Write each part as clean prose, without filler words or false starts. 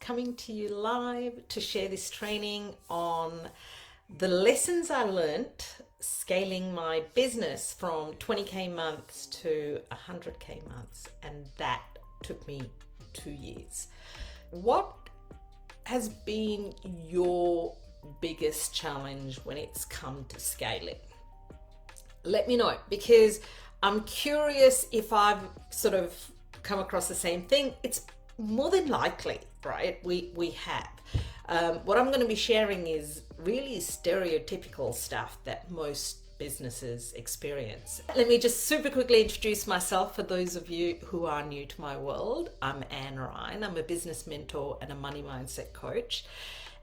coming to you live to share this training on the lessons I learnt scaling my business from 20k months to 100k months, and that took me 2 years. What has been your biggest challenge when it's come to scaling? Let me know, because I'm curious if I've sort of come across the same thing. It's more than likely, right? We have. What I'm going to be sharing is really stereotypical stuff that most businesses experience. Let me just super quickly introduce myself for those of you who are new to my world. I'm Anne Ryan. I'm a business mentor and a money mindset coach.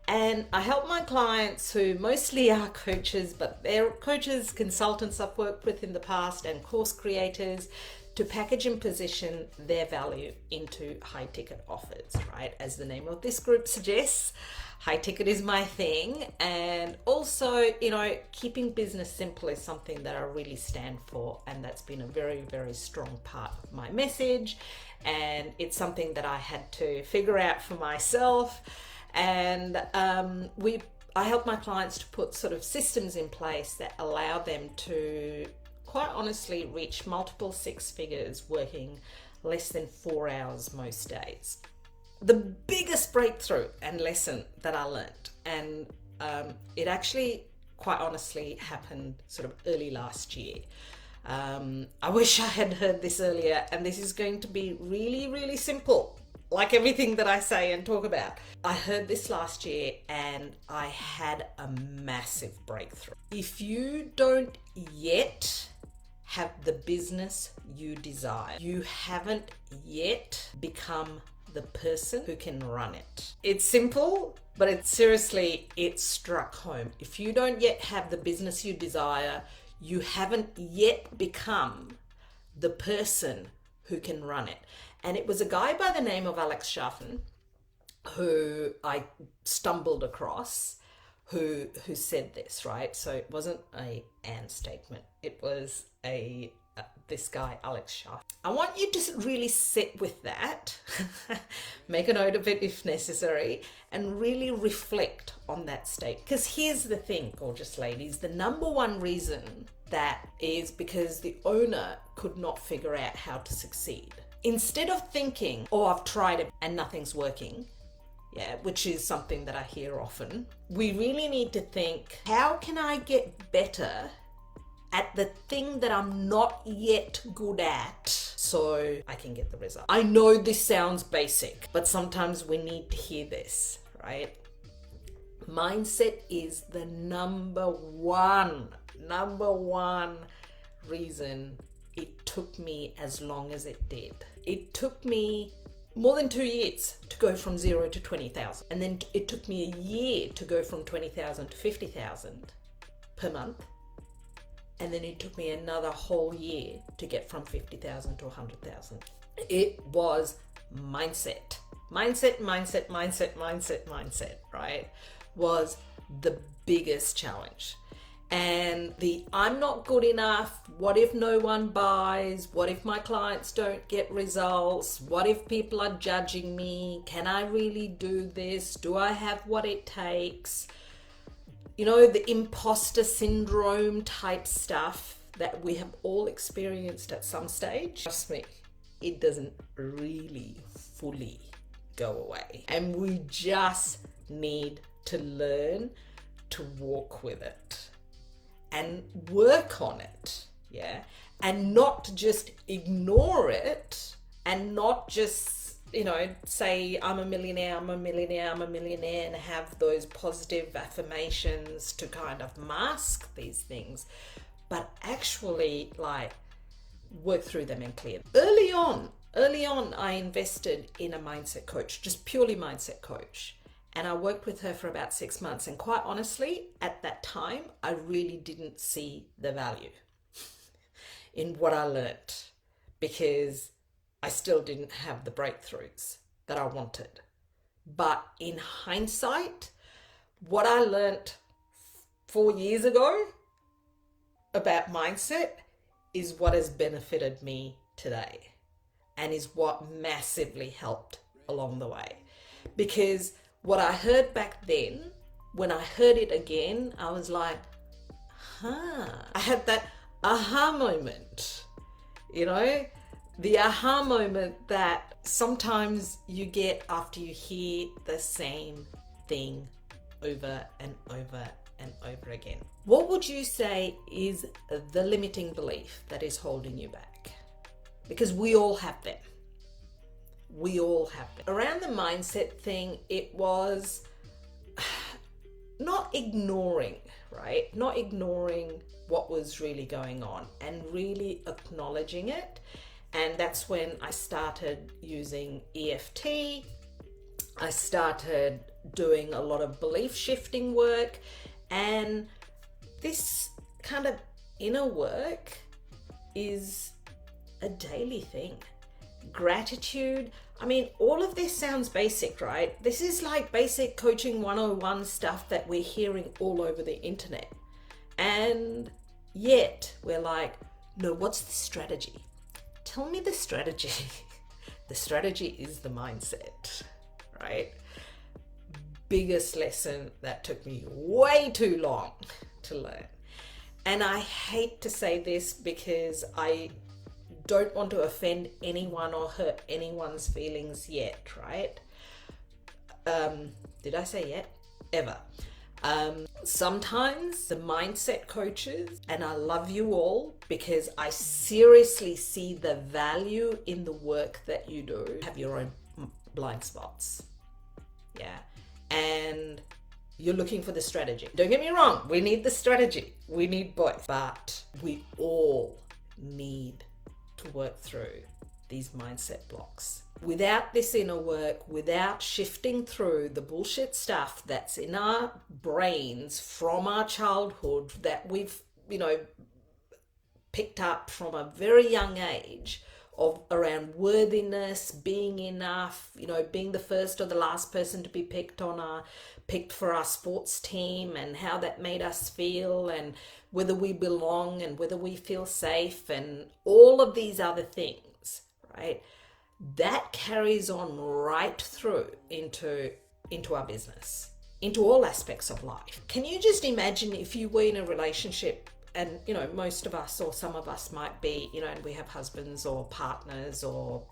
And I help my clients who mostly are coaches, but they're coaches, consultants I've worked with in the past, and course creators, to package and position their value into high ticket offers, right? As the name of this group suggests, high ticket is my thing. And also, keeping business simple is something that I really stand for. And that's been a very, very strong part of my message. And it's something that I had to figure out for myself. And I help my clients to put sort of systems in place that allow them to, quite honestly, reach multiple six figures working less than 4 hours most days. The biggest breakthrough and lesson that I learned, and it actually, quite honestly, happened sort of early last year. I wish I had heard this earlier, and this is going to be really, really simple, like everything that I say and talk about. I heard this last year and I had a massive breakthrough. If you don't yet have the business you desire, you haven't yet become the person who can run it. It's simple, but it struck home. If you don't yet have the business you desire, you haven't yet become the person who can run it. And it was a guy by the name of Alex Schaffen who I stumbled across who said this, right? So it wasn't a Anne statement. It was this guy, Alex Schaffen. I want you to really sit with that, make a note of it if necessary, and really reflect on that statement. Because here's the thing, gorgeous ladies, the number one reason that is because the owner could not figure out how to succeed. Instead of thinking, oh, I've tried it and nothing's working, which is something that I hear often, we really need to think, how can I get better at the thing that I'm not yet good at so I can get the result? I know this sounds basic, but sometimes we need to hear this, right? Mindset is the number one reason it took me as long as it did. It took me more than 2 years to go from 0 to 20,000. And then it took me a year to go from 20,000 to 50,000 per month. And then it took me another whole year to get from 50,000 to 100,000. It was mindset, right? Was the biggest challenge. And the I'm not good enough, what if no one buys, what if my clients don't get results, what if people are judging me, can I really do this, do I have what it takes? The imposter syndrome type stuff that we have all experienced at some stage. Trust me, it doesn't really fully go away. And we just need to learn to walk with it and work on it, and not just ignore it, and not just, say, I'm a millionaire, and have those positive affirmations to kind of mask these things, but actually work through them and clear them. Early on, I invested in a mindset coach, just purely mindset coach. And I worked with her for about 6 months. And quite honestly, at that time, I really didn't see the value in what I learned, because I still didn't have the breakthroughs that I wanted. But in hindsight, what I learned 4 years ago about mindset is what has benefited me today, and is what massively helped along the way. Because what I heard back then, when I heard it again, I was like, I had that aha moment, you know, the aha moment that sometimes you get after you hear the same thing over and over and over again. What would you say is the limiting belief that is holding you back? Because we all have them. We all have them. Around the mindset thing, it was not ignoring, right? Not ignoring what was really going on and really acknowledging it. And that's when I started using EFT. I started doing a lot of belief shifting work, and this kind of inner work is a daily thing. Gratitude. I mean, all of this sounds basic, right? This is like basic coaching 101 stuff that we're hearing all over the internet. And yet we're like, no, what's the strategy? Tell me the strategy. The strategy is the mindset, right? Biggest lesson that took me way too long to learn. And I hate to say this because I don't want to offend anyone or hurt anyone's feelings yet, right? Did I say yet? Ever. Sometimes the mindset coaches, and I love you all because I seriously see the value in the work that you do, have your own blind spots. Yeah. And you're looking for the strategy. Don't get me wrong, we need the strategy. We need both. But we all need to work through these mindset blocks. Without this inner work, without shifting through the bullshit stuff that's in our brains from our childhood that we've, picked up from a very young age of around worthiness, being enough, being the first or the last person to be picked for our sports team, and how that made us feel, and whether we belong and whether we feel safe, and all of these other things, right? That carries on right through into our business, into all aspects of life. Can you just imagine if you were in a relationship, and most of us, or some of us might be, and we have husbands or partners or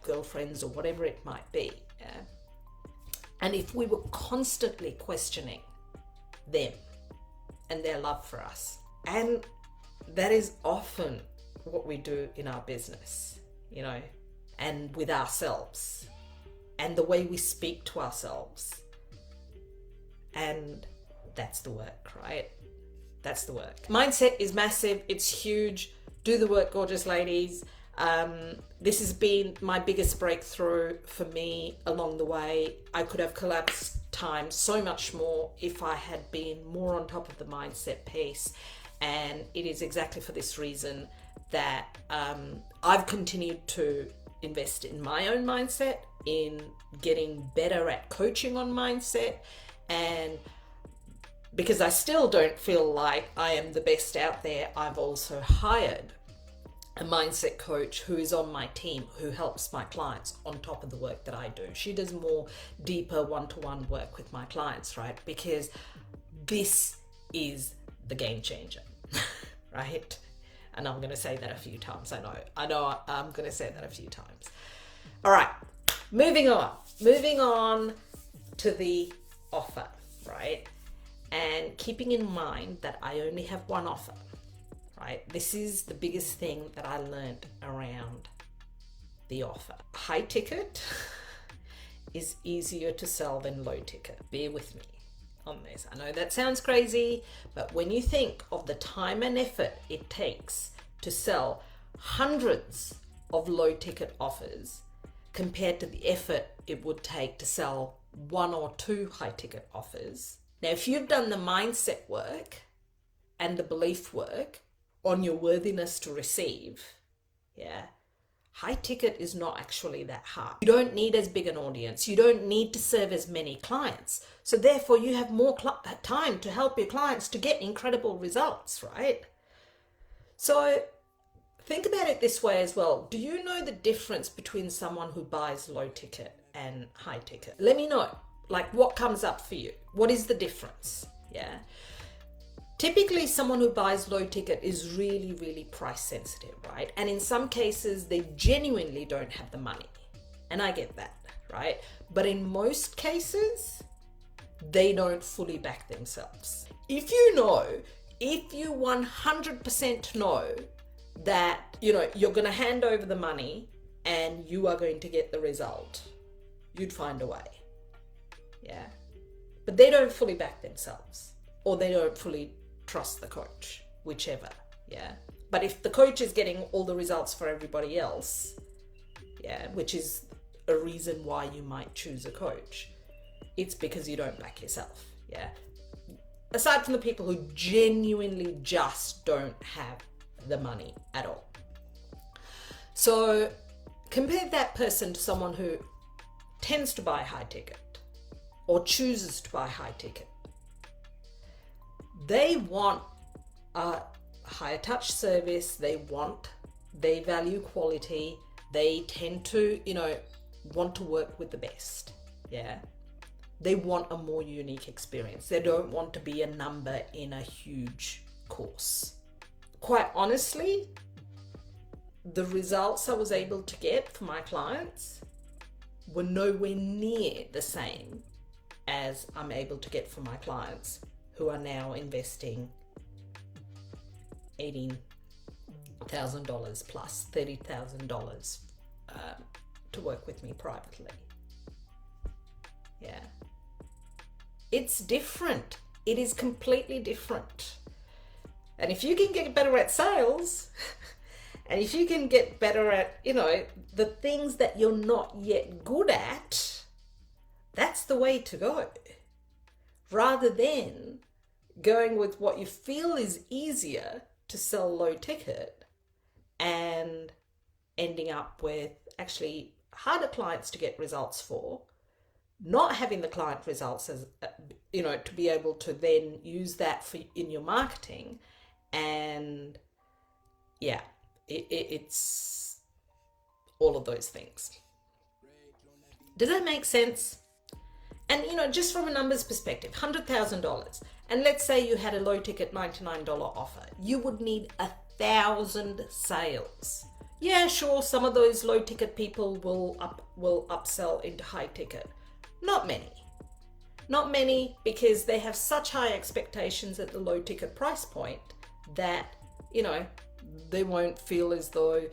girlfriends or whatever it might be, yeah? And if we were constantly questioning them and their love for us, and that is often what we do in our business, and with ourselves, and the way we speak to ourselves. And that's the work, right? That's the work. Mindset is massive. It's huge. Do the work, gorgeous ladies. This has been my biggest breakthrough for me along the way. I could have collapsed time so much more if I had been more on top of the mindset piece. And it is exactly for this reason that I've continued to invest in my own mindset, in getting better at coaching on mindset, and because I still don't feel like I am the best out there, I've also hired a mindset coach who is on my team, who helps my clients on top of the work that I do. She does more deeper one-to-one work with my clients, right? Because this is the game changer, right? And I'm going to say that a few times. I know I'm going to say that a few times. All right, moving on to the offer, right? And keeping in mind that I only have one offer, right? This is the biggest thing that I learned around the offer. High ticket is easier to sell than low ticket. Bear with me on this. I know that sounds crazy, but when you think of the time and effort it takes to sell hundreds of low ticket offers compared to the effort it would take to sell one or two high ticket offers. Now, if you've done the mindset work and the belief work on your worthiness to receive, yeah, high ticket is not actually that hard. You don't need as big an audience. You don't need to serve as many clients. So therefore, you have more time to help your clients to get incredible results, right? So think about it this way as well. Do you know the difference between someone who buys low ticket and high ticket. Let me know, like, what comes up for you. What is the difference? Yeah. Typically, someone who buys low ticket is really, really price sensitive, right? And in some cases, they genuinely don't have the money. And I get that, right? But in most cases, they don't fully back themselves. If you 100% know that, you're going to hand over the money and you are going to get the result, you'd find a way. Yeah. But they don't fully back themselves, or they don't fully trust the coach, whichever. Yeah. But if the coach is getting all the results for everybody else, yeah, which is a reason why you might choose a coach, it's because you don't back yourself. Yeah. Aside from the people who genuinely just don't have the money at all. So compare that person to someone who tends to buy high ticket or chooses to buy high ticket. They want a higher touch service. They value quality. They tend to, want to work with the best. Yeah. They want a more unique experience. They don't want to be a number in a huge course. Quite honestly, the results I was able to get for my clients were nowhere near the same as I'm able to get for my clients who are now investing $18,000 plus $30,000 to work with me privately. Yeah. It's different. It is completely different. And if you can get better at sales, and if you can get better at, the things that you're not yet good at, that's the way to go. Rather than going with what you feel is easier to sell low ticket and ending up with actually harder clients to get results for, not having the client results as, to be able to then use that in your marketing. And yeah, it's all of those things. Does that make sense? And, just from a numbers perspective, $100,000. And let's say you had a low ticket $99 offer. You would need 1,000 sales. Yeah, sure, some of those low ticket people will upsell into high ticket. Not many, because they have such high expectations at the low ticket price point that, they won't feel as though,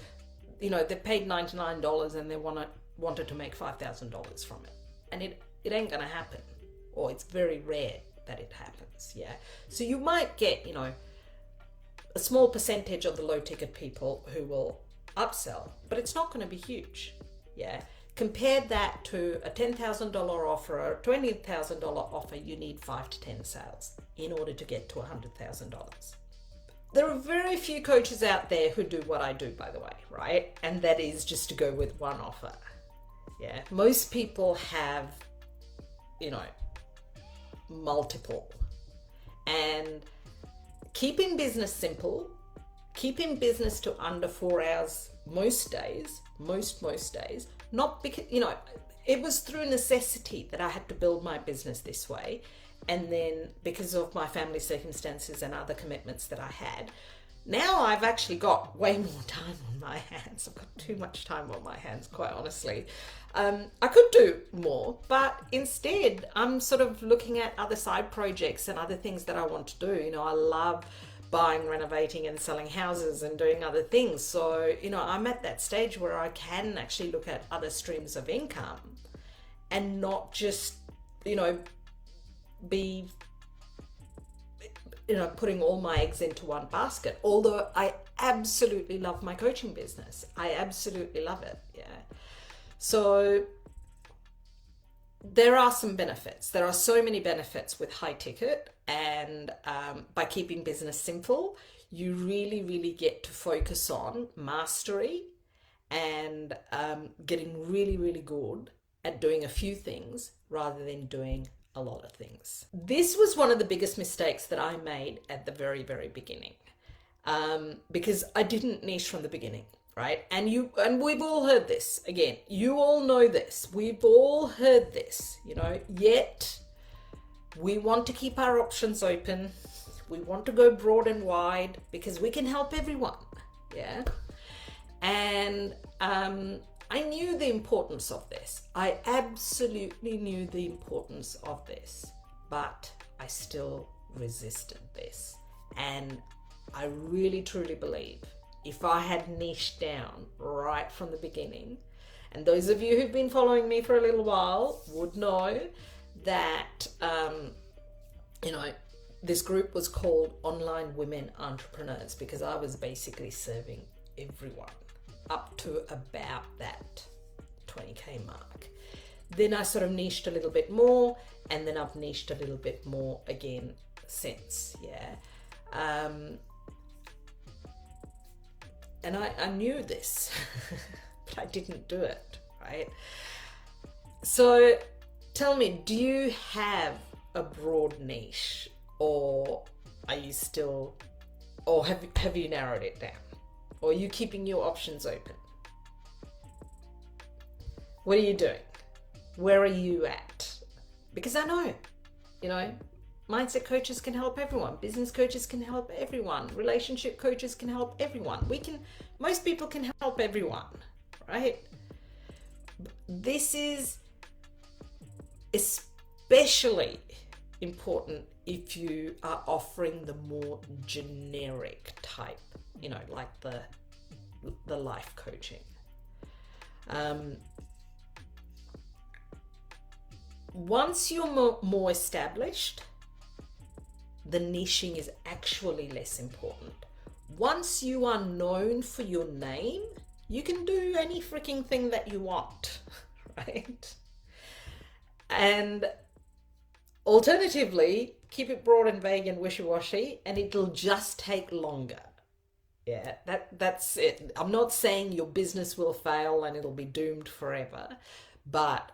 they paid $99 and they wanted to make $5,000 from it. And it ain't going to happen, or it's very rare that it happens. Yeah. So you might get, a small percentage of the low ticket people who will upsell, but it's not going to be huge. Yeah. Compare that to a $10,000 offer or a $20,000 offer. You need 5 to 10 sales in order to get to $100,000. There are very few coaches out there who do what I do, by the way, right? And that is just to go with one offer. Yeah. Most people have, multiple. And keeping business simple, keeping business to under 4 hours most days, most days, not because, it was through necessity that I had to build my business this way. And then because of my family circumstances and other commitments that I had, now I've actually got way more time on my hands. I've got too much time on my hands, quite honestly. I could do more, but instead I'm sort of looking at other side projects and other things that I want to do. I love buying, renovating and selling houses and doing other things. So, I'm at that stage where I can actually look at other streams of income and not just, be, putting all my eggs into one basket. Although I absolutely love my coaching business. I absolutely love it. Yeah. So there are some benefits. There are so many benefits with high ticket, and by keeping business simple, you really, really get to focus on mastery and getting really, really good at doing a few things rather than doing a lot of things. This was one of the biggest mistakes that I made at the very, very beginning, because I didn't niche from the beginning, right? And we've all heard this. Again, you all know this. We've all heard this, yet we want to keep our options open. We want to go broad and wide because we can help everyone. Yeah. And I knew the importance of this. I absolutely knew the importance of this, but I still resisted this. And I really truly believe if I had niched down right from the beginning, and those of you who've been following me for a little while would know that, this group was called Online Women Entrepreneurs because I was basically serving everyone up to about that 20K mark. Then I sort of niched a little bit more, and then I've niched a little bit more again since, yeah. And I knew this, but I didn't do it, right? So tell me, do you have a broad niche, or are you still, or have you narrowed it down? Or are you keeping your options open? What are you doing? Where are you at? Because I know, mindset coaches can help everyone. Business coaches can help everyone. Relationship coaches can help everyone. Most people can help everyone, right? This is especially important if you are offering the more generic type, like the life coaching. Once you're more established, the niching is actually less important. Once you are known for your name, you can do any freaking thing that you want, right? And alternatively, keep it broad and vague and wishy-washy, and it'll just take longer. Yeah, that's it. I'm not saying your business will fail and it'll be doomed forever, but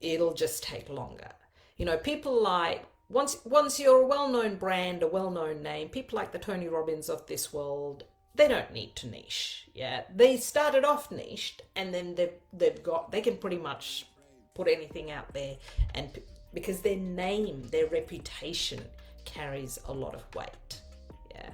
it'll just take longer. People like, once you're a well-known brand, a well-known name, people like the Tony Robbins of this world, they don't need to niche. Yeah, they started off niched, and then they can pretty much put anything out there, and because their name, their reputation carries a lot of weight. Yeah.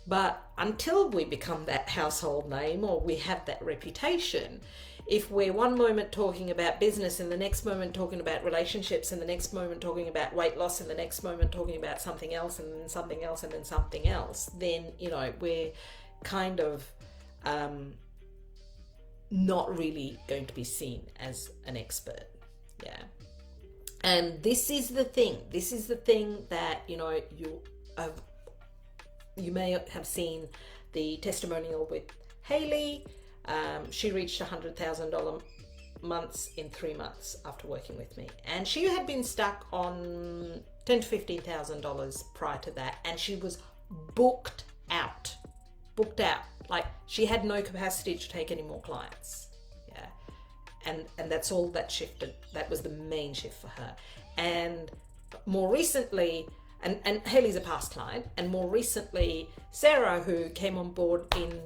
But until we become that household name, or we have that reputation, if we're one moment talking about business and the next moment talking about relationships and the next moment talking about weight loss and the next moment talking about something else and then something else and then something else, then, we're kind of not really going to be seen as an expert. Yeah. And this is the thing that, you may have seen the testimonial with Hayley. She reached $100,000 months in 3 months after working with me, and she had been stuck on $10,000 to $15,000 prior to that, and she was booked out. Like, she had no capacity to take any more clients. Yeah, and that's all that shifted. That was the main shift for her. And more recently, and Hayley's a past client, and more recently, Sarah, who came on board in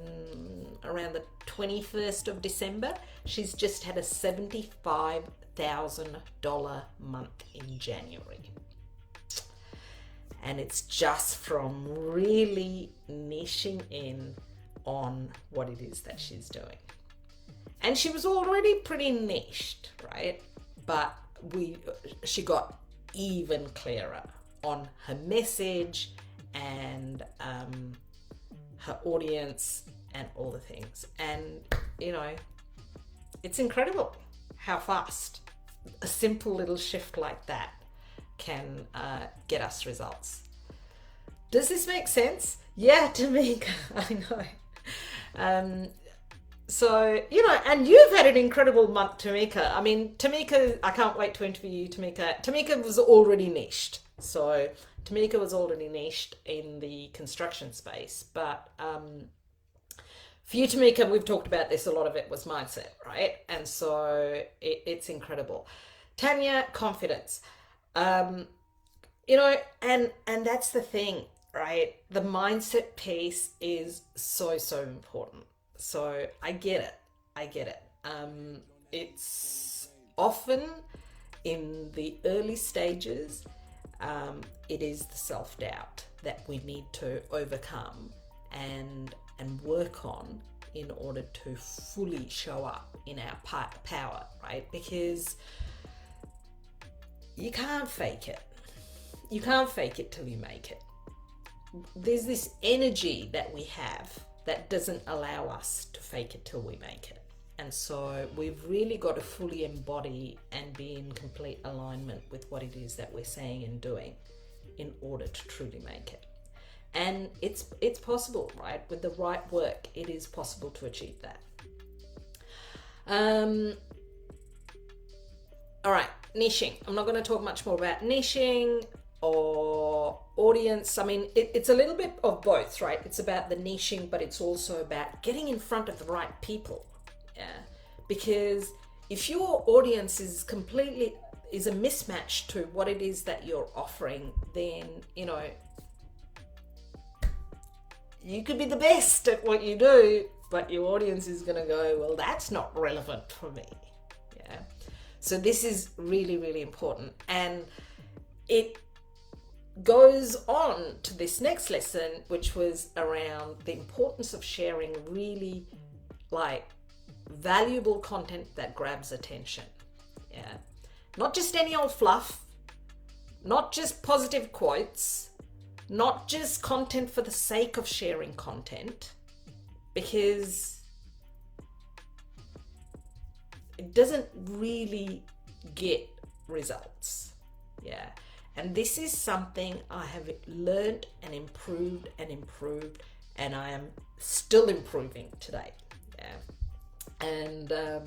around the 21st of December, she's just had a $75,000 month in January. And it's just from really niching in on what it is that she's doing. And she was already pretty niched, right? But she got even clearer on her message and her audience and all the things. And, it's incredible how fast a simple little shift like that can get us results. Does this make sense? Yeah, Tamika, I know. So, and you've had an incredible month, Tamika. I mean, Tamika, I can't wait to interview you, Tamika. Tamika was already niched. So Tamika was already niched in the construction space. But for you, Tamika, we've talked about this, a lot of it was mindset, right? And so it's incredible. Tanya, confidence. And that's the thing, right? The mindset piece is so, so important. So I get it. I get it. It's often in the early stages, it is the self-doubt that we need to overcome and work on in order to fully show up in our power, right? Because you can't fake it. You can't fake it till you make it. There's this energy that we have that doesn't allow us to fake it till we make it. And so we've really got to fully embody and be in complete alignment with what it is that we're saying and doing in order to truly make it. And it's possible, right? With the right work, it is possible to achieve that. All right, niching. I'm not going to talk much more about niching or audience. I mean, it's a little bit of both, right? It's about the niching, but it's also about getting in front of the right people. Yeah, because if your audience is a mismatch to what it is that you're offering, then you could be the best at what you do, but your audience is going to go, well, that's not relevant for me. Yeah, so this is really, really important, and it goes on to this next lesson, which was around the importance of sharing really valuable content that grabs attention. Yeah, not just any old fluff, not just positive quotes, not just content for the sake of sharing content, because it doesn't really get results. Yeah, and this is something I have learned and improved, and I am still improving today. Yeah. And the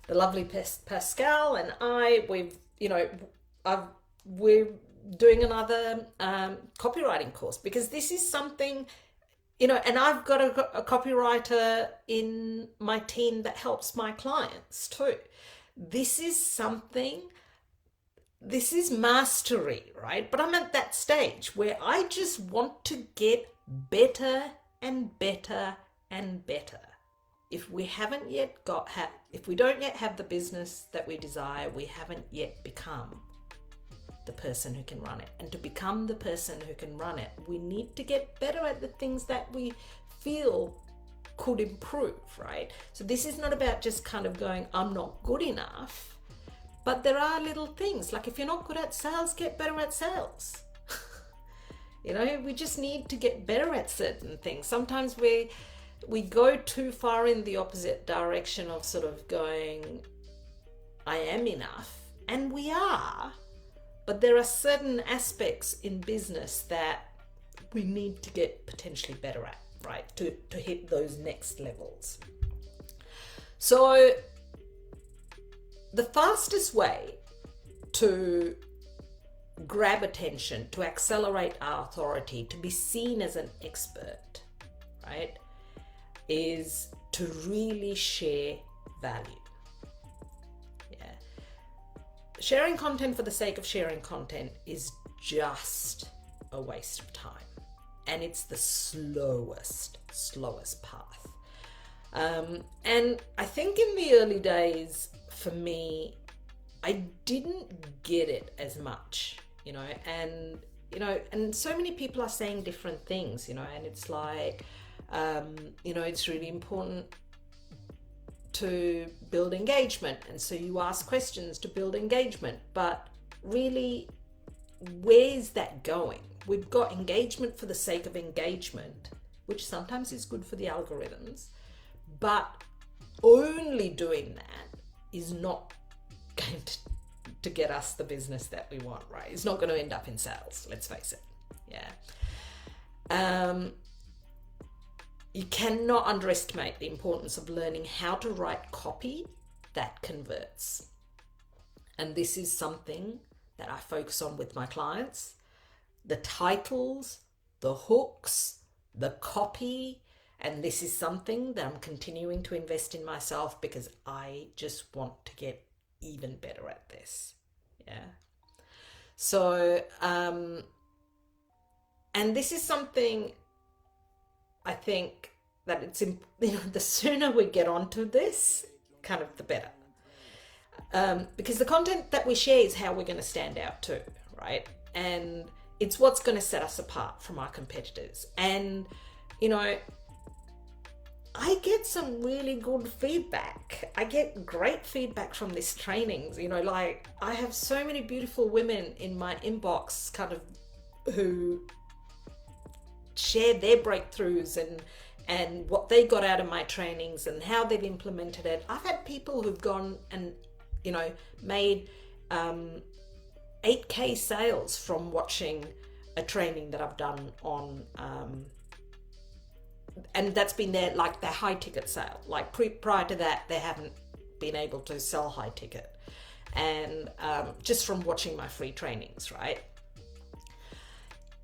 lovely Pascal and I, we're doing another copywriting course, because this is something, and I've got a copywriter in my team that helps my clients too. This is mastery, right? But I'm at that stage where I just want to get better and better and better. If we don't yet have the business that we desire, we haven't yet become the person who can run it. And to become the person who can run it, we need to get better at the things that we feel could improve, right? So this is not about just kind of going, I'm not good enough, but there are little things, like if you're not good at sales, get better at sales. We just need to get better at certain things. Sometimes we go too far in the opposite direction of sort of going, I am enough, and we are, but there are certain aspects in business that we need to get potentially better at, right, to hit those next levels. So the fastest way to grab attention, to accelerate our authority, to be seen as an expert, right, is to really share value. Yeah. Sharing content for the sake of sharing content is just a waste of time. And it's the slowest path. And I think in the early days, for me, I didn't get it as much, and so many people are saying different things, and it's like, it's really important to build engagement, and so you ask questions to build engagement, but really, where's that going? We've got engagement for the sake of engagement, which sometimes is good for the algorithms, but only doing that is not going to get us the business that we want, right? It's not going to end up in sales, let's face it. Yeah. You cannot underestimate the importance of learning how to write copy that converts. And this is something that I focus on with my clients. The titles, the hooks, the copy, and this is something that I'm continuing to invest in myself because I just want to get even better at this. Yeah. So, and this is something I think that it's, the sooner we get onto this, kind of the better. Because the content that we share is how we're going to stand out too, right? And it's what's going to set us apart from our competitors. And, I get some really good feedback. I get great feedback from these trainings. Like, I have so many beautiful women in my inbox kind of who share their breakthroughs and what they got out of my trainings and how they've implemented it. I've had people who've gone and, made 8K sales from watching a training that I've done on, and that's been their high ticket sale. Like prior to that, they haven't been able to sell high ticket, and just from watching my free trainings, right?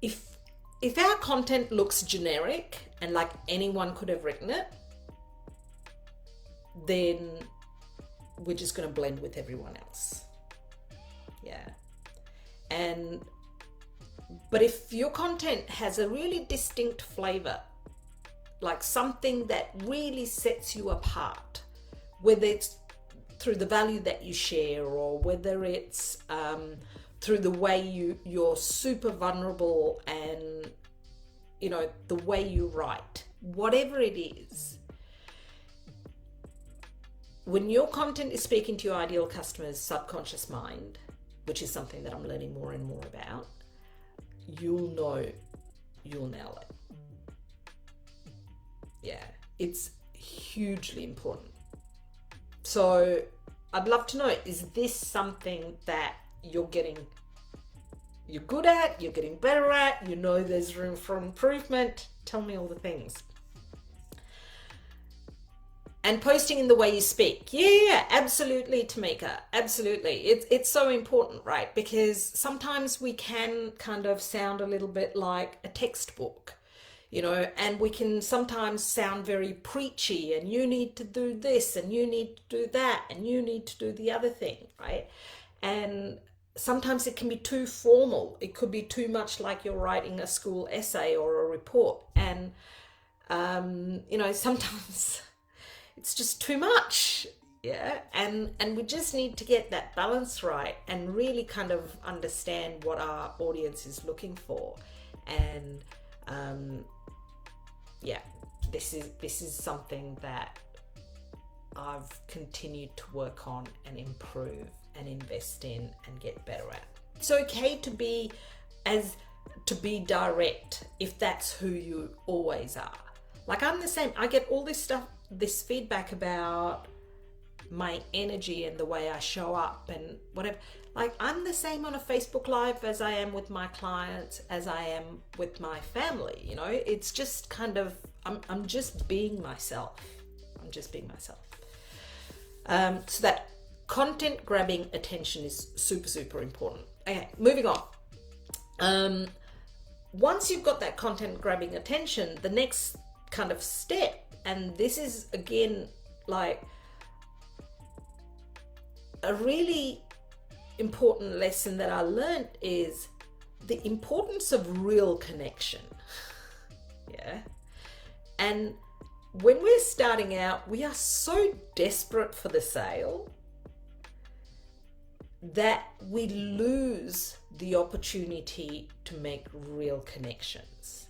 If our content looks generic and like anyone could have written it, then we're just going to blend with everyone else. Yeah. But if your content has a really distinct flavor, like something that really sets you apart, whether it's through the value that you share, or whether it's through the way you're super vulnerable, and the way you write, whatever it is, when your content is speaking to your ideal customer's subconscious mind, which is something that I'm learning more and more about, you'll nail it. Yeah, it's hugely important. So I'd love to know, is this something that you're good at, you're getting better at, there's room for improvement? Tell me all the things. And posting in the way you speak. Yeah, absolutely, Tamika. Absolutely. It's so important, right? Because sometimes we can kind of sound a little bit like a textbook, and we can sometimes sound very preachy, and you need to do this, and you need to do that, and you need to do the other thing, right? And sometimes it can be too formal. It could be too much like you're writing a school essay or a report. And, sometimes it's just too much. Yeah. And we just need to get that balance right and really kind of understand what our audience is looking for. And, this is something that I've continued to work on and improve and invest in and get better at. It's okay to be direct if that's who you always are. Like, I'm the same. I get all this feedback about my energy and the way I show up and whatever. Like, I'm the same on a Facebook Live as I am with my clients, as I am with my family. It's just kind of, I'm just being myself. So that content grabbing attention is super, super important. Okay, moving on. Once you've got that content grabbing attention, the next kind of step, and this is again like a really important lesson that I learned, is the importance of real connection. Yeah. And when we're starting out, we are so desperate for the sale that we lose the opportunity to make real connections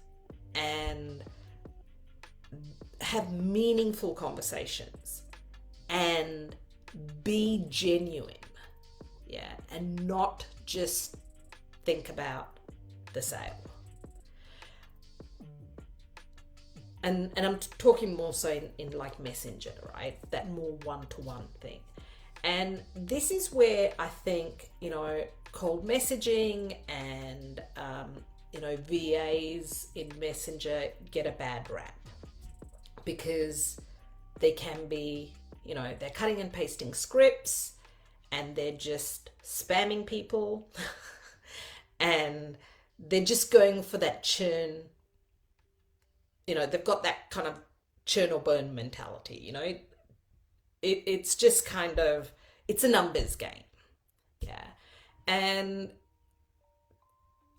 and have meaningful conversations and be genuine. Yeah. And not just think about the sale. And I'm talking more so in like Messenger, right? That more one-to-one thing. And this is where I think, cold messaging and, VAs in Messenger get a bad rap, because they can be, they're cutting and pasting scripts and they're just spamming people and they're just going for that churn. They've got that kind of churn or burn mentality, it's just kind of, it's a numbers game. Yeah. And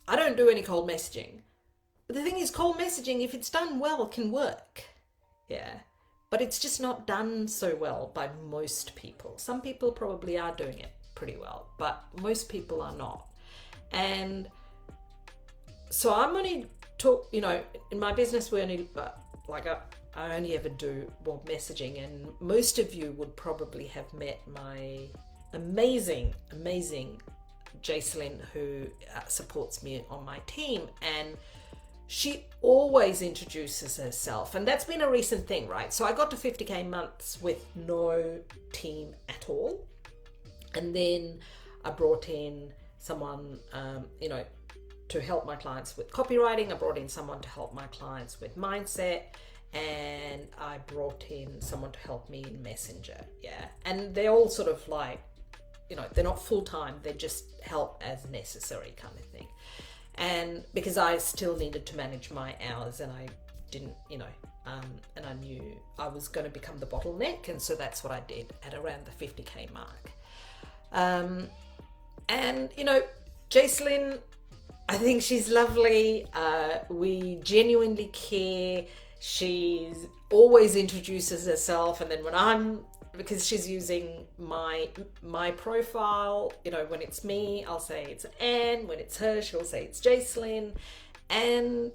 I don't do any cold messaging. But the thing is, cold messaging, if it's done well, can work. Yeah. But it's just not done so well by most people. Some people probably are doing it pretty well, but most people are not. And so I'm only talk, in my business, we only, I only ever do warm messaging, and most of you would probably have met my amazing Jacelyn, who supports me on my team, and she always introduces herself, and that's been a recent thing, right? So I got to 50k months with no team at all, and then I brought in someone, to help my clients with copywriting. I brought in someone to help my clients with mindset, and I brought in someone to help me in Messenger. Yeah, and they're all sort of like, they're not full-time, they just help as necessary kind of thing. And because I still needed to manage my hours, and I didn't, and I knew I was going to become the bottleneck, and so that's what I did at around the 50k mark. And Jacelyn, I think she's lovely. We genuinely care. She's always introduces herself, and then because she's using my profile, when it's me, I'll say it's Anne. When it's her, she'll say it's Jacelyn. And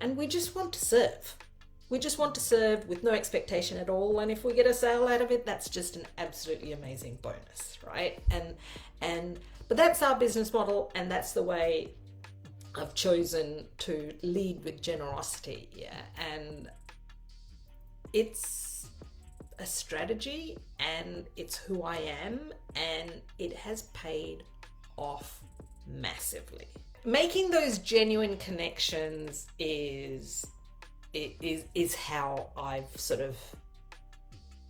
and we just want to serve. We just want to serve with no expectation at all. And if we get a sale out of it, that's just an absolutely amazing bonus, right? But that's our business model, and that's the way I've chosen to lead with generosity. Yeah. And it's a strategy, and it's who I am, and it has paid off massively. Making those genuine connections is how I've sort of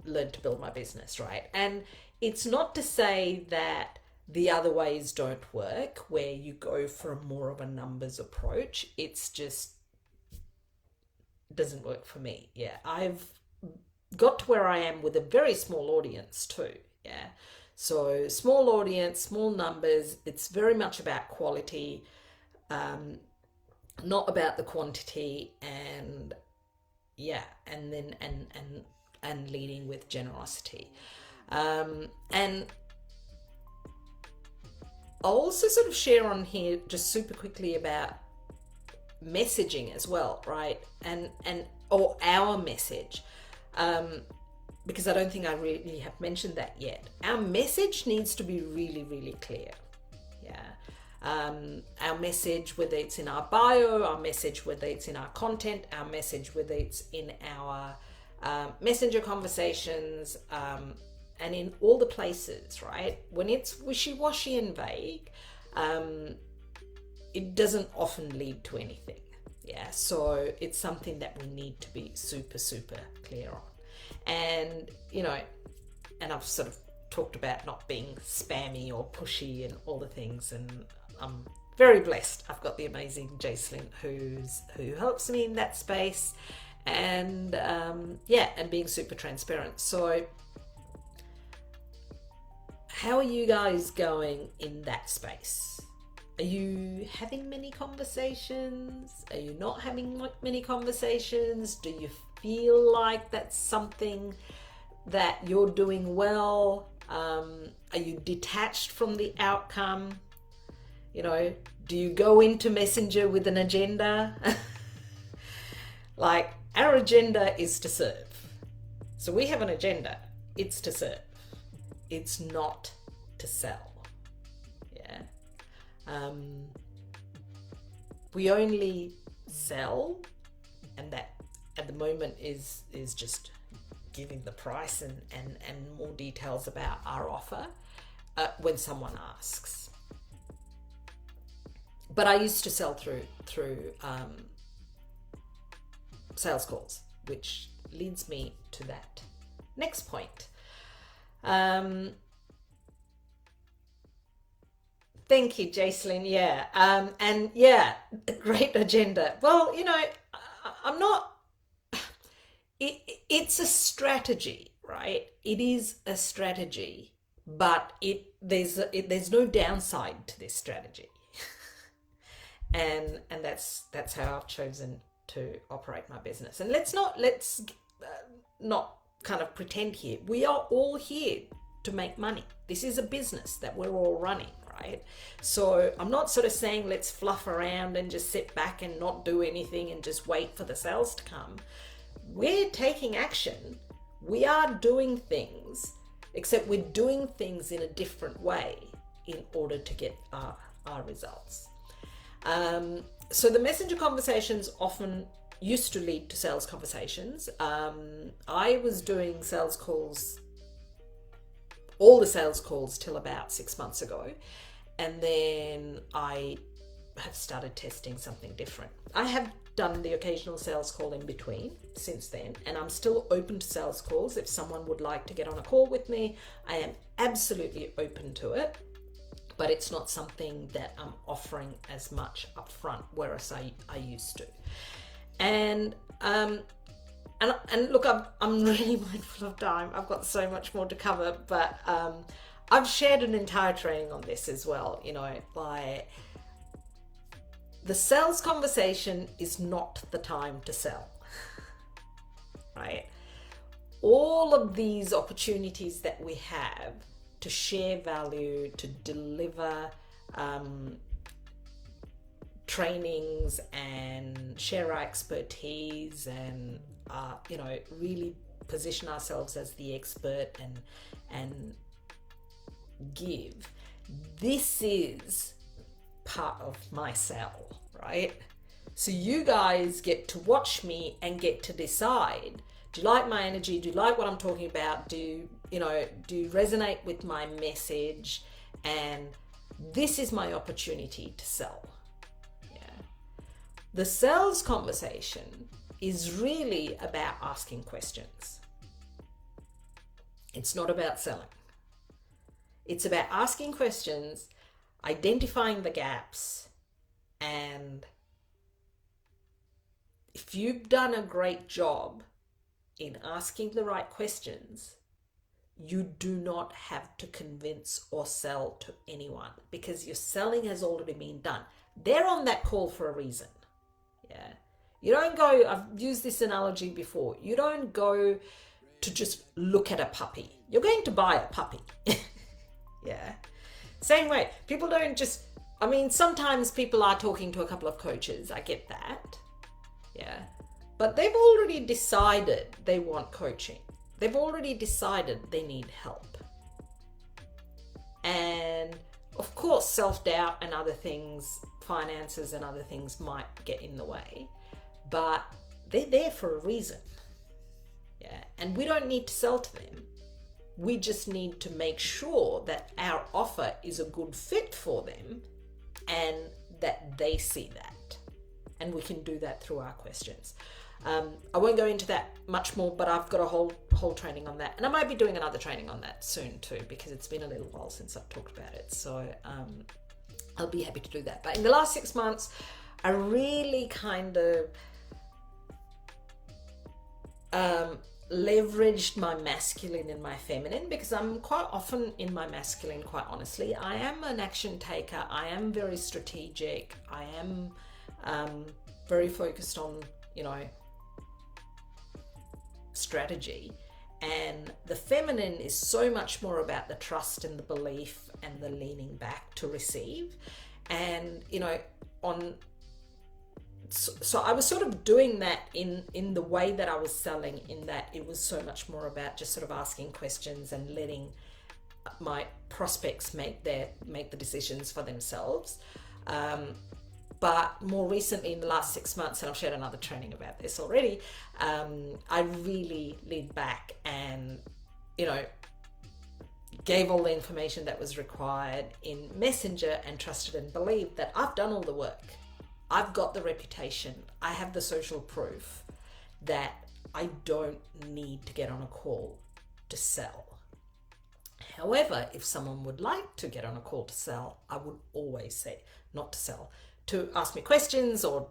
learned to build my business, right? And it's not to say that the other ways don't work, where you go for more of a numbers approach. It's just doesn't work for me. Yeah, I've got to where I am with a very small audience too. Yeah, so small audience, small numbers. It's very much about quality, not about the quantity. And yeah, and then and leading with generosity. And I'll also sort of share on here just super quickly about messaging as well, right? Or our message, because I don't think I really have mentioned that yet. Our message needs to be really, really clear. Yeah. Our message, whether it's in our bio, our message, whether it's in our content, our message, whether it's in our messenger conversations, and in all the places, right? When it's wishy-washy and vague, it doesn't often lead to anything. Yeah, so it's something that we need to be super, super clear on. And, and I've sort of talked about not being spammy or pushy and all the things, and I'm very blessed. I've got the amazing Jacelyn who helps me in that space, and and being super transparent. So how are you guys going in that space? Are you having many conversations? Are you not having many conversations? Do you feel like that's something that you're doing well? Are you detached from the outcome? Do you go into Messenger with an agenda? Like, our agenda is to serve. So we have an agenda. It's to serve. It's not to sell. Yeah. We only sell, and that at the moment is just giving the price and more details about our offer when someone asks. But I used to sell through sales calls, which leads me to that next point. Thank you, Jacelyn. Yeah. And yeah, great agenda. Well, I'm not, it's a strategy, right? It is a strategy, but there's no downside to this strategy. and that's how I've chosen to operate my business. And let's not kind of pretend here. We are all here to make money. This is a business that we're all running, right? So I'm not sort of saying let's fluff around and just sit back and not do anything and just wait for the sales to come. We're taking action. We are doing things, except we're doing things in a different way in order to get our results. So the messenger conversations often used to lead to sales conversations. I was doing sales calls, all the sales calls, till about 6 months ago. And then I have started testing something different. I have done the occasional sales call in between since then, and I'm still open to sales calls. If someone would like to get on a call with me, I am absolutely open to it. But it's not something that I'm offering as much upfront, whereas I used to. And look, I'm really mindful of time. I've got so much more to cover, but I've shared an entire training on this as well. Like, the sales conversation is not the time to sell, right? All of these opportunities that we have to share value, to deliver trainings and share our expertise and really position ourselves as the expert and give. This is part of my sell, right? So you guys get to watch me and get to decide, do you like my energy? Do you like what I'm talking about? Do you resonate with my message? And this is my opportunity to sell. Yeah. The sales conversation is really about asking questions. It's not about selling. It's about asking questions, identifying the gaps, and if you've done a great job in asking the right questions, you do not have to convince or sell to anyone, because your selling has already been done. They're on that call for a reason. Yeah. You don't go, I've used this analogy before, you don't go to just look at a puppy. You're going to buy a puppy. Yeah. Same way, people don't just, sometimes people are talking to a couple of coaches, I get that. Yeah. But they've already decided they want coaching. They've already decided they need help. And of course, self-doubt and other things, finances and other things might get in the way, but they're there for a reason. Yeah. And we don't need to sell to them. We just need to make sure that our offer is a good fit for them and that they see that. And we can do that through our questions. I won't go into that much more, but I've got a whole training on that. And I might be doing another training on that soon too, because it's been a little while since I've talked about it. So I'll be happy to do that. But in the last 6 months, I really kind of leveraged my masculine and my feminine, because I'm quite often in my masculine, quite honestly. I am an action taker. I am very strategic. I am very focused on, strategy. And the feminine is so much more about the trust and the belief and the leaning back to receive. And, so I was sort of doing that in the way that I was selling, in that it was so much more about just sort of asking questions and letting my prospects make the decisions for themselves. But more recently, in the last 6 months, and I've shared another training about this already, I really leaned back and, gave all the information that was required in Messenger and trusted and believed that I've done all the work. I've got the reputation. I have the social proof that I don't need to get on a call to sell. However, if someone would like to get on a call to sell, I would always say not to sell. To ask me questions or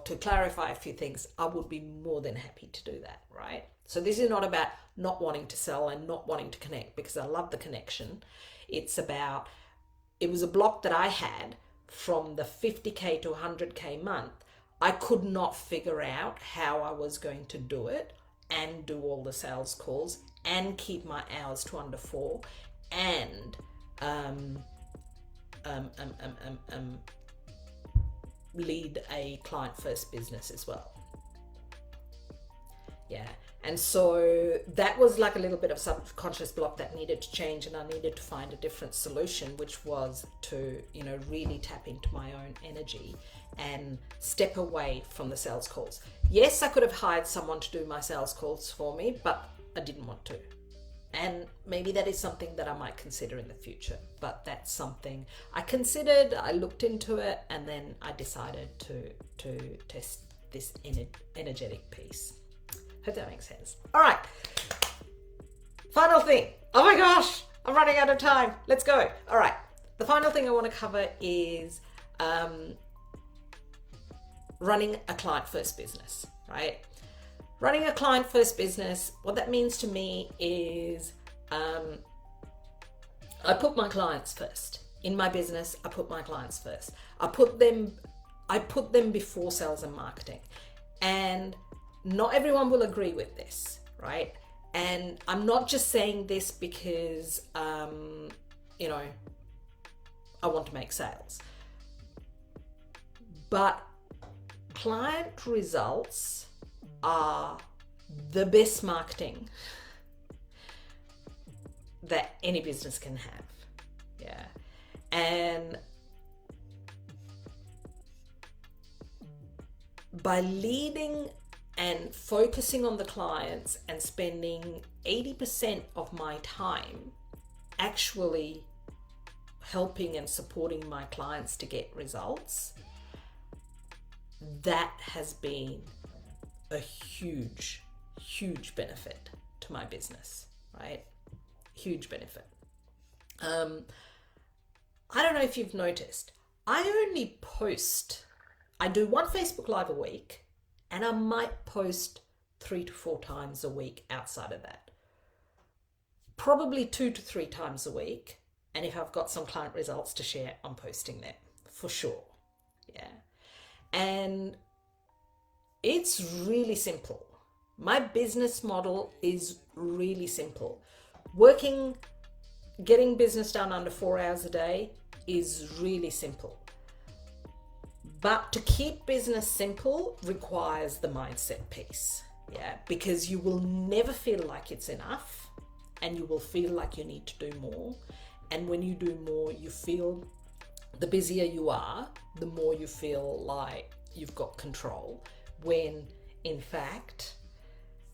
to clarify a few things, I would be more than happy to do that, right? So this is not about not wanting to sell and not wanting to connect, because I love the connection. It's about, it was a block that I had from the 50K to 100K month. I could not figure out how I was going to do it. and do all the sales calls and keep my hours to under 4 and lead a client first business as well. Yeah. And so that was like a little bit of subconscious block that needed to change, and I needed to find a different solution, which was to, really tap into my own energy and step away from the sales calls. Yes, I could have hired someone to do my sales calls for me, but I didn't want to. And maybe that is something that I might consider in the future, but that's something I considered, I looked into it, and then I decided to test this energetic piece. Hope that makes sense. All right. Final thing. Oh my gosh, I'm running out of time. Let's go. All right. The final thing I want to cover is running a client first business, right? Running a client first business, what that means to me is I put my clients first. In my business, I put my clients first. I put them before sales and marketing. And not everyone will agree with this, right? And I'm not just saying this because, I want to make sales. But client results are the best marketing that any business can have. Yeah. And by leading and focusing on the clients and spending 80% of my time actually helping and supporting my clients to get results, that has been a huge, huge benefit to my business, right? Huge benefit. I don't know if you've noticed, I do one Facebook Live a week, and I might post 3 to 4 times a week outside of that. Probably 2 to 3 times a week. And if I've got some client results to share, I'm posting them for sure. Yeah. And it's really simple. My business model is really simple. Getting business done under 4 hours a day is really simple. But to keep business simple requires the mindset piece, yeah, because you will never feel like it's enough, and you will feel like you need to do more. And when you do more, you feel the busier you are, the more you feel like you've got control, when in fact,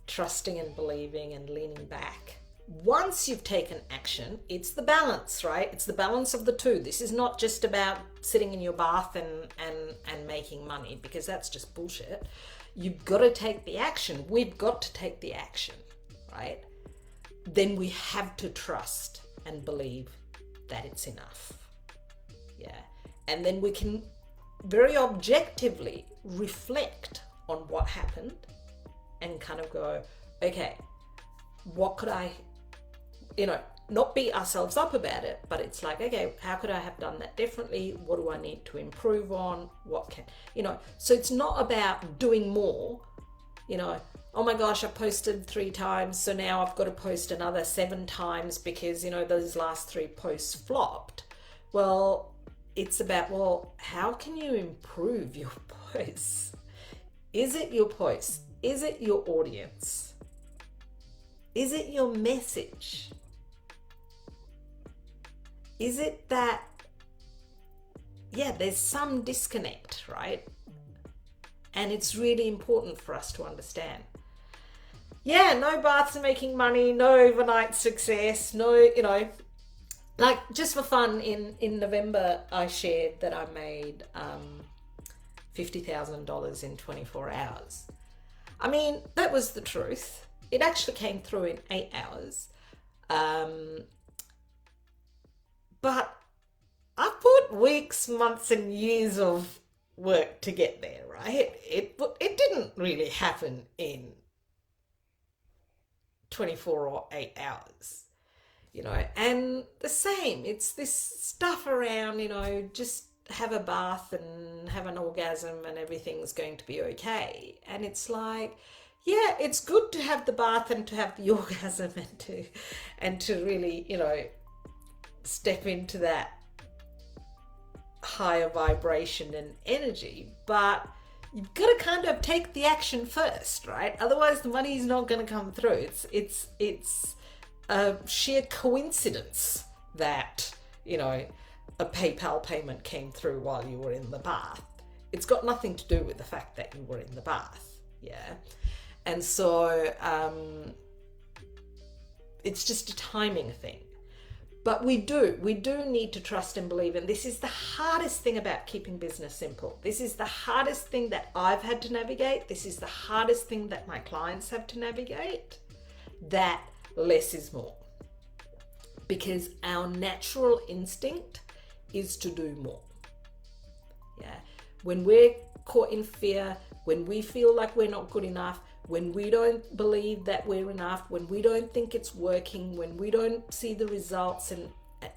trusting and believing and leaning back, once you've taken action, it's the balance, right? It's the balance of the two. This is not just about sitting in your bath and making money, because that's just bullshit. You've got to take the action. We've got to take the action, right? Then we have to trust and believe that it's enough. Yeah. And then we can very objectively reflect on what happened and kind of go, okay, what could I, not beat ourselves up about it, but it's like, okay, how could I have done that differently? What do I need to improve on? So it's not about doing more, oh my gosh, I posted 3 times, so now I've got to post another 7 times because, those last 3 posts flopped. Well, it's about, how can you improve your posts? Is it your posts? Is it your audience? Is it your message? Is it that, there's some disconnect, right? And it's really important for us to understand. No baths and making money, no overnight success, no, just for fun, in November, I shared that I made $50,000 in 24 hours. I mean, that was the truth. It actually came through in 8 hours. But I put weeks, months, and years of work to get there, right? It didn't really happen in 24 or 8 hours, and the same, it's this stuff around, just have a bath and have an orgasm and everything's going to be okay. And it's like, Yeah, it's good to have the bath and to have the orgasm and to really, step into that higher vibration and energy, but you've got to kind of take the action first, right? Otherwise the money is not going to come through. It's a sheer coincidence that, a PayPal payment came through while you were in the bath. It's got nothing to do with the fact that you were in the bath. Yeah. And so it's just a timing thing. But we do need to trust and believe. And this is the hardest thing about keeping business simple. This is the hardest thing that I've had to navigate. This is the hardest thing that my clients have to navigate, that less is more. Because our natural instinct is to do more. Yeah. When we're caught in fear, when we feel like we're not good enough, when we don't believe that we're enough, when we don't think it's working, when we don't see the results, and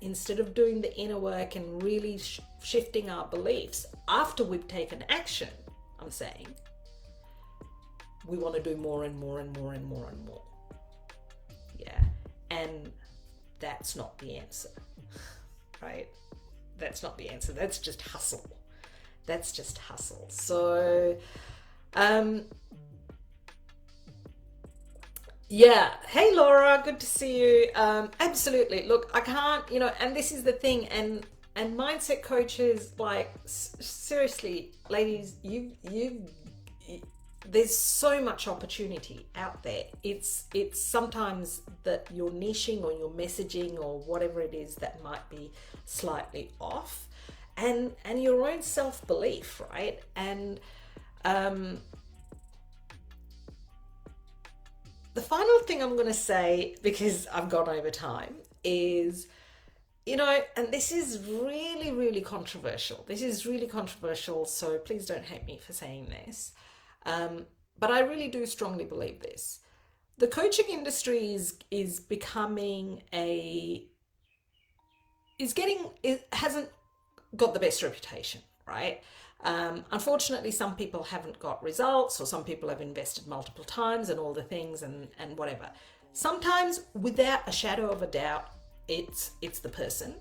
instead of doing the inner work and really shifting our beliefs after we've taken action, I'm saying, we want to do more and more and more and more and more. Yeah. And that's not the answer, right? That's not the answer. That's just hustle. That's just hustle. So, yeah. Hey, Laura, good to see you. Absolutely. Look, I can't, and this is the thing, and mindset coaches, like, seriously, ladies, there's so much opportunity out there. It's sometimes that you're niching or your messaging or whatever it is that might be slightly off, and your own self-belief, right? And the final thing I'm going to say, because I've gone over time, is, and this is really, really controversial. This is really controversial, so please don't hate me for saying this. But I really do strongly believe this. The coaching industry is becoming it hasn't got the best reputation, right? Unfortunately, some people haven't got results, or some people have invested multiple times and all the things and whatever. Sometimes, without a shadow of a doubt, it's the person.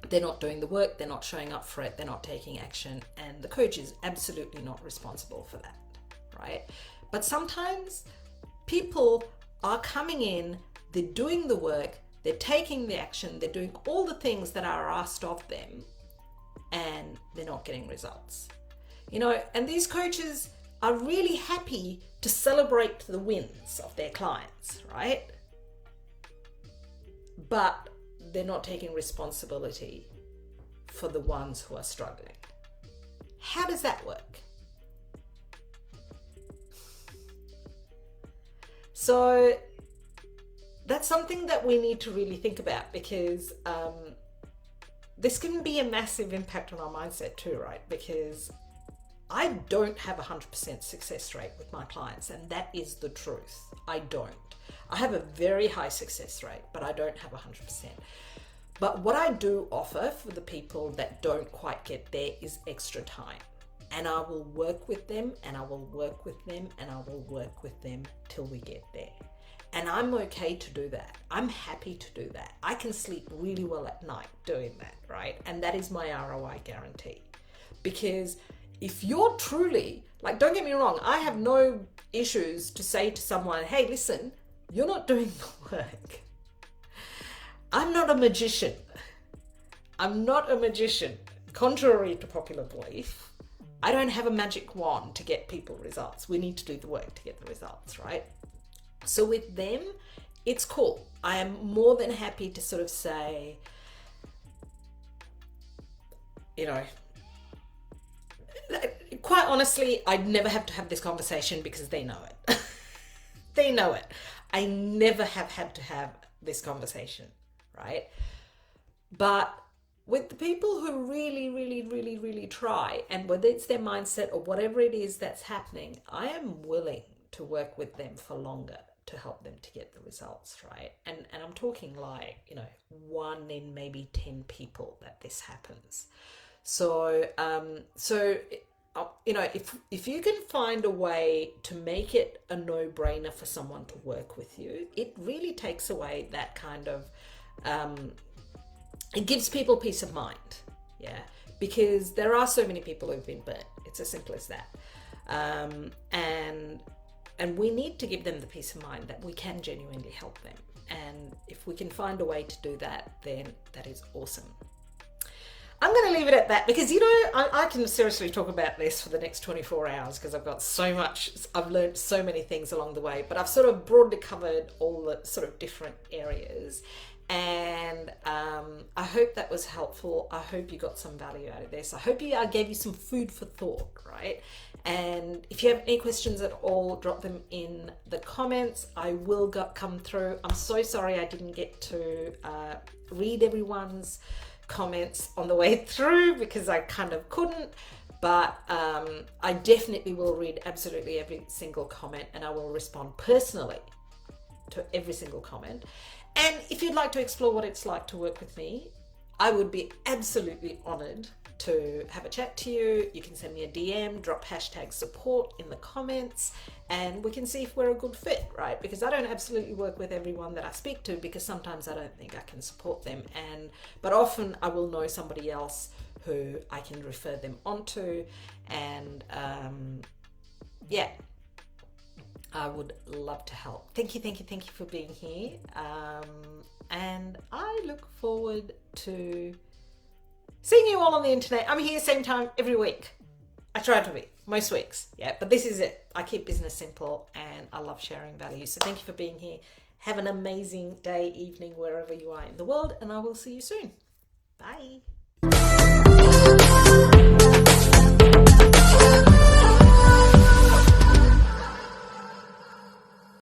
They're not doing the work, they're not showing up for it, they're not taking action, and the coach is absolutely not responsible for that, right? But sometimes people are coming in, they're doing the work, they're taking the action, they're doing all the things that are asked of them, and they're not getting results. And these coaches are really happy to celebrate the wins of their clients, right? But they're not taking responsibility for the ones who are struggling. How does that work? So that's something that we need to really think about, because this can be a massive impact on our mindset too, right? Because I don't have 100% success rate with my clients, and that is the truth. I don't. I have a very high success rate, but I don't have 100%. But what I do offer for the people that don't quite get there is extra time. And I will work with them, and I will work with them, and I will work with them till we get there. And I'm okay to do that. I'm happy to do that. I can sleep really well at night doing that, right? And that is my ROI guarantee. Because if you're truly, like, don't get me wrong, I have no issues to say to someone, hey, listen, you're not doing the work. I'm not a magician. I'm not a magician. Contrary to popular belief, I don't have a magic wand to get people results. We need to do the work to get the results, right? So with them, it's cool. I am more than happy to sort of say, quite honestly, I'd never have to have this conversation because they know it. They know it. I never have had to have this conversation, right? But with the people who really, really, really, really try, and whether it's their mindset or whatever it is that's happening, I am willing to work with them for longer to help them to get the results, right? And I'm talking like, 1 in maybe 10 people that this happens. So if you can find a way to make it a no-brainer for someone to work with you, it really takes away that kind of, it gives people peace of mind. Yeah, because there are so many people who've been burnt. It's as simple as that. And we need to give them the peace of mind that we can genuinely help them. And if we can find a way to do that, then that is awesome. I'm going to leave it at that because, I can seriously talk about this for the next 24 hours because I've got so much, I've learned so many things along the way, but I've sort of broadly covered all the sort of different areas. And I hope that was helpful. I hope you got some value out of this. I hope I gave you some food for thought, right? And if you have any questions at all, drop them in the comments. I will come through. I'm so sorry I didn't get to read everyone's comments on the way through because I kind of couldn't, but I definitely will read absolutely every single comment, and I will respond personally to every single comment. And if you'd like to explore what it's like to work with me, I would be absolutely honored to have a chat to you. You can send me a DM, drop #support in the comments, and we can see if we're a good fit, right? Because I don't absolutely work with everyone that I speak to because sometimes I don't think I can support them. But often I will know somebody else who I can refer them onto. And yeah, I would love to help. Thank you for being here. And I look forward to seeing you all on the internet. I'm here same time every week. I try to be, most weeks. Yeah, but this is it. I keep business simple and I love sharing value. So thank you for being here. Have an amazing day, evening, wherever you are in the world, and I will see you soon. Bye.